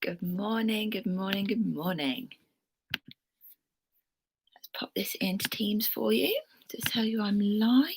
Good morning, good morning, good morning. Let's pop this into Teams for you to tell you I'm live.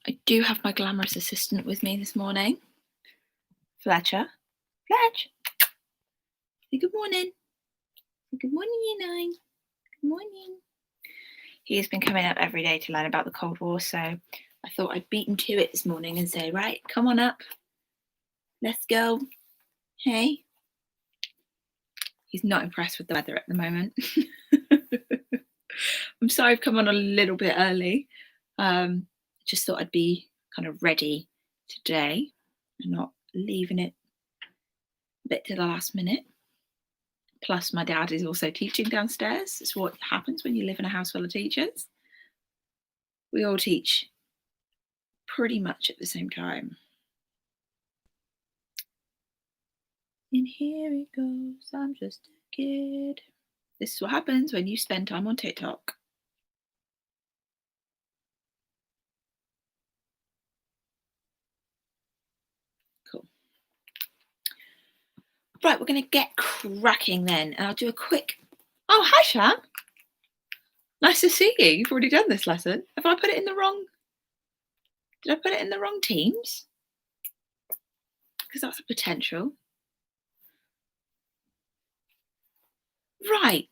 I do have my glamorous assistant with me this morning, Fletcher. Fletch, say good morning. Good morning, you nine. Good morning. He has been coming up every day to learn about the Cold War, so I thought I'd beat him to it this morning and say, right, come on up. Let's go. Hey. He's not impressed with the weather at the moment. I'm sorry I've come on a little bit early. Just thought I'd be kind of ready today and not leaving it a bit to the last minute. Plus, my dad is also teaching downstairs. It's what happens when you live in a house full of teachers. We all teach pretty much at the same time. And here it goes, I'm just a kid. This is what happens when you spend time on TikTok. Cool. Right, we're going to get cracking then. And I'll do a quick... Oh, hi, Shan. Nice to see you. You've already done this lesson. Have I put it in the wrong... Did I put it in the wrong Teams? Because that's a potential. Right,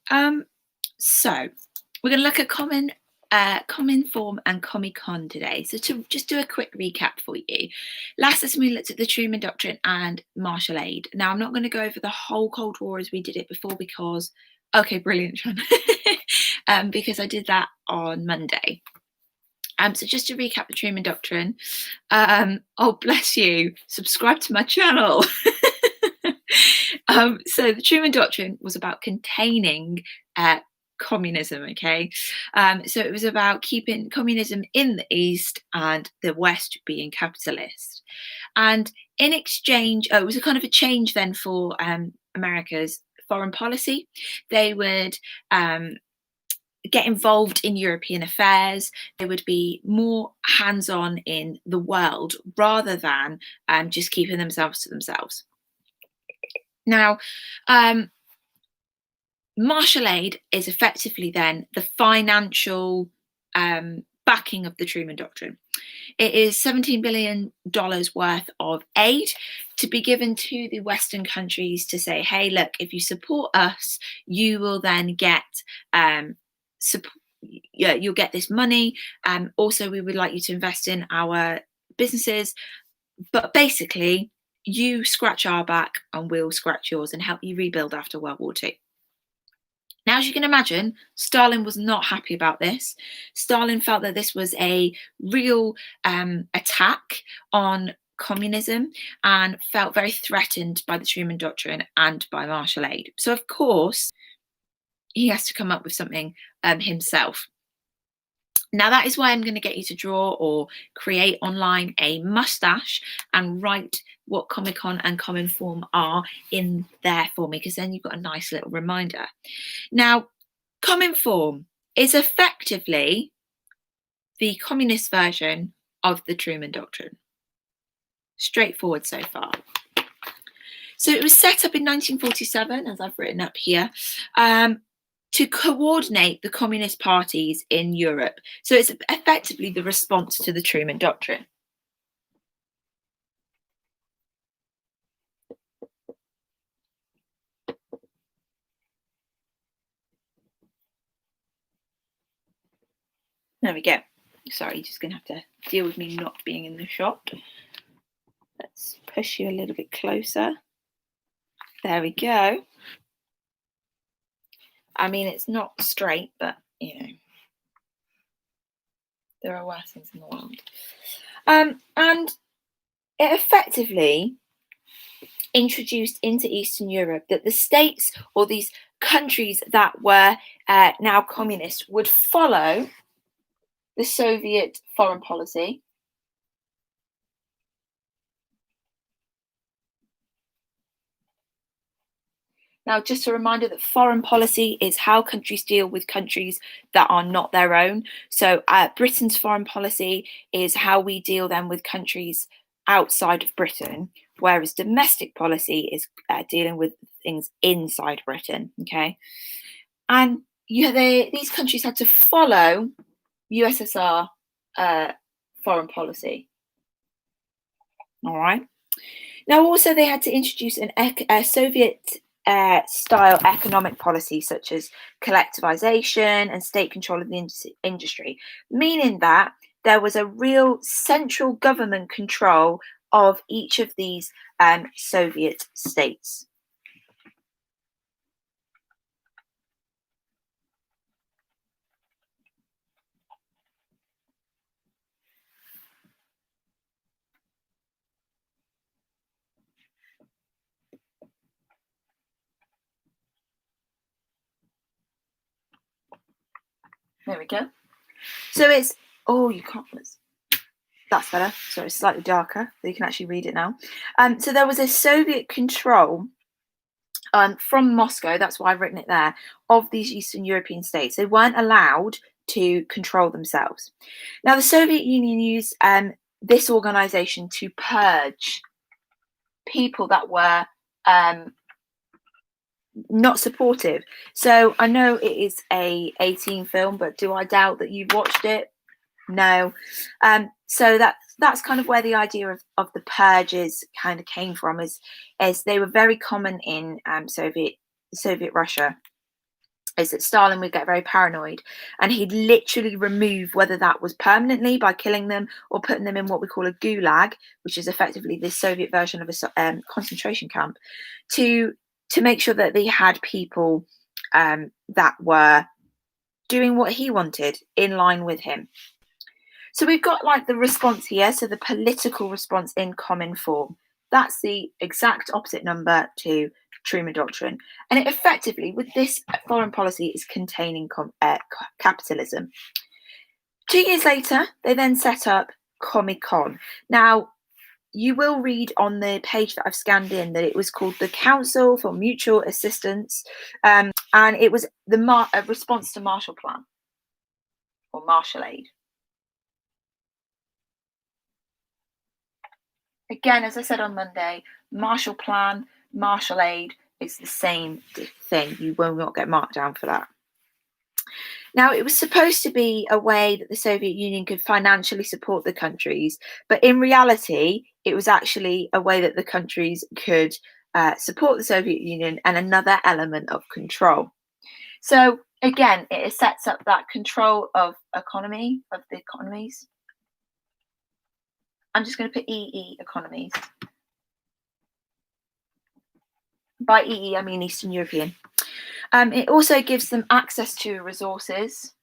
so we're going to look at Cominform and Comecon today. So to just do a quick recap for you. Last lesson we looked at the Truman Doctrine and martial aid. Now I'm not going to go over the whole Cold War as we did it before because, okay, brilliant, Sean. Because I did that on Monday. So just to recap the Truman Doctrine, oh bless you, subscribe to my channel. So the Truman Doctrine was about containing communism, okay? So it was about keeping communism in the East and the West being capitalist. And in exchange, it was a kind of a change then for America's foreign policy. They would get involved in European affairs. They would be more hands-on in the world rather than just keeping themselves to themselves. Now, martial aid is effectively then the financial backing of the Truman Doctrine. It is $17 billion worth of aid to be given to the Western countries to say, hey, look, if you support us, you will then get you'll get this money. Also, we would like you to invest in our businesses. But basically, you scratch our back and we'll scratch yours and help you rebuild after World War II. Now, as you can imagine, Stalin was not happy about this. Stalin felt that this was a real attack on communism and felt very threatened by the Truman Doctrine and by martial aid. So, of course, he has to come up with something himself. Now, that is why I'm going to get you to draw or create online a mustache and write what Comecon and Cominform are in there for me, because then you've got a nice little reminder. Now, Cominform is effectively the communist version of the Truman Doctrine. Straightforward so far. So it was set up in 1947, as I've written up here, to coordinate the communist parties in Europe. So it's effectively the response to the Truman Doctrine. There we go. Sorry, you're just going to have to deal with me not being in the shot. Let's push you a little bit closer. There we go. I mean, it's not straight, but, you know, there are worse things in the world. And it effectively introduced into Eastern Europe that the states or these countries that were now communist would follow the Soviet foreign policy. Now, just a reminder that foreign policy is how countries deal with countries that are not their own. So Britain's foreign policy is how we deal then with countries outside of Britain, whereas domestic policy is dealing with things inside Britain. Okay, and these countries had to follow USSR foreign policy. All right. Now, also, they had to introduce a Soviet style economic policy, such as collectivization and state control of the industry, meaning that there was a real central government control of each of these Soviet states. There we go. So it's, oh, you can't, that's better. So it's slightly darker, so you can actually read it now. So there was a Soviet control from Moscow, that's why I've written it there, of these Eastern European states. They weren't allowed to control themselves. Now, the Soviet Union used this organization to purge people that were not supportive. So I know it is a 18 film, but do I doubt that you've watched it? No. So that's kind of where the idea of the purges kind of came from, is they were very common in Soviet Russia. Is that Stalin would get very paranoid, and he'd literally remove, whether that was permanently by killing them or putting them in what we call a gulag, which is effectively the Soviet version of a concentration camp, to make sure that they had people that were doing what he wanted in line with him. So we've got like the response here, so the political response in Cominform. That's the exact opposite number to Truman Doctrine. And it effectively, with this foreign policy, is containing capitalism. 2 years later, they then set up Comecon. Now, you will read on the page that I've scanned in that it was called the Council for Mutual Assistance, and it was a response to Marshall Plan, or Marshall Aid. Again, as I said on Monday, Marshall Plan, Marshall Aid is the same thing. You will not get marked down for that. Now, it was supposed to be a way that the Soviet Union could financially support the countries, but in reality, it was actually a way that the countries could support the Soviet Union, and another element of control. So again, it sets up that control of the economies. I'm just going to put EE, economies. By EE, I mean Eastern European. It also gives them access to resources.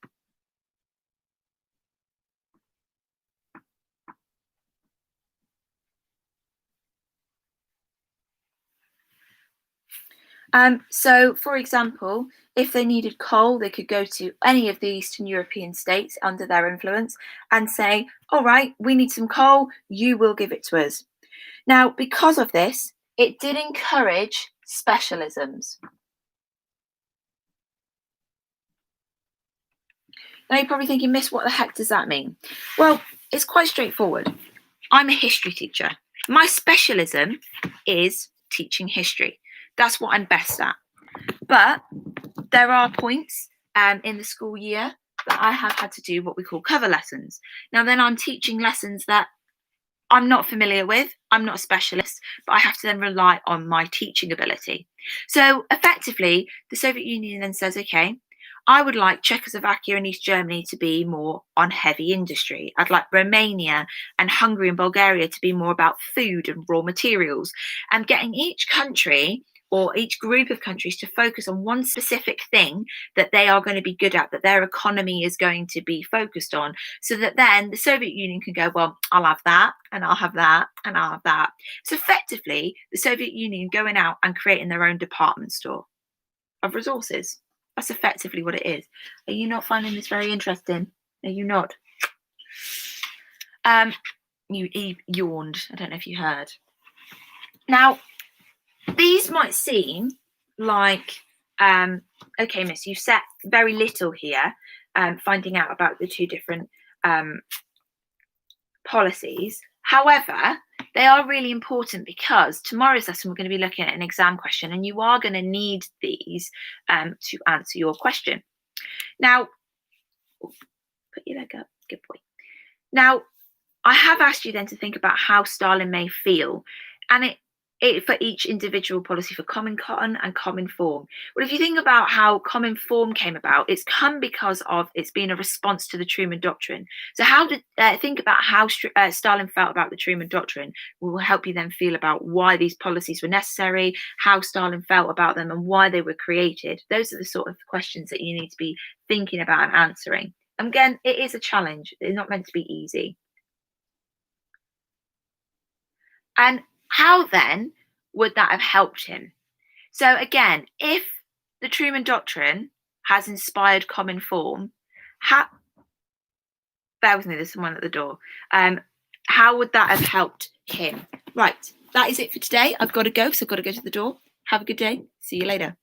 So, for example, if they needed coal, they could go to any of the Eastern European states under their influence and say, all right, we need some coal, you will give it to us. Now, because of this, it did encourage specialisms. Now, you're probably thinking, Miss, what the heck does that mean? Well, it's quite straightforward. I'm a history teacher. My specialism is teaching history. That's what I'm best at. But there are points in the school year that I have had to do what we call cover lessons. Now, then I'm teaching lessons that I'm not familiar with. I'm not a specialist, but I have to then rely on my teaching ability. So effectively, the Soviet Union then says, okay, I would like Czechoslovakia and East Germany to be more on heavy industry. I'd like Romania and Hungary and Bulgaria to be more about food and raw materials, and getting each country or each group of countries to focus on one specific thing that they are going to be good at, that their economy is going to be focused on, so that then the Soviet Union can go, well, I'll have that, and I'll have that, and I'll have that. So effectively, the Soviet Union going out and creating their own department store of resources. That's effectively what it is. Are you not finding this very interesting? Are you not? You yawned. I don't know if you heard. Now, these might seem like, okay, miss, you set very little here, finding out about the two different policies. However, they are really important because tomorrow's lesson we're going to be looking at an exam question, and you are going to need these to answer your question. Now, put your leg up. Good boy. Now, I have asked you then to think about how Stalin may feel, and it for each individual policy for Comincon and Cominform. Well, if you think about how Cominform came about, it's come because of it's been a response to the Truman Doctrine. So, how did think about how Stalin felt about the Truman Doctrine will help you then feel about why these policies were necessary, how Stalin felt about them, and why they were created. Those are the sort of questions that you need to be thinking about and answering. And again, it is a challenge. It's not meant to be easy. And how then would that have helped him? So again, if the Truman Doctrine has inspired Cominform, bear with me, there's someone at the door. How would that have helped him? Right, that is it for today. I've got to go, so I've got to go to the door. Have a good day. See you later.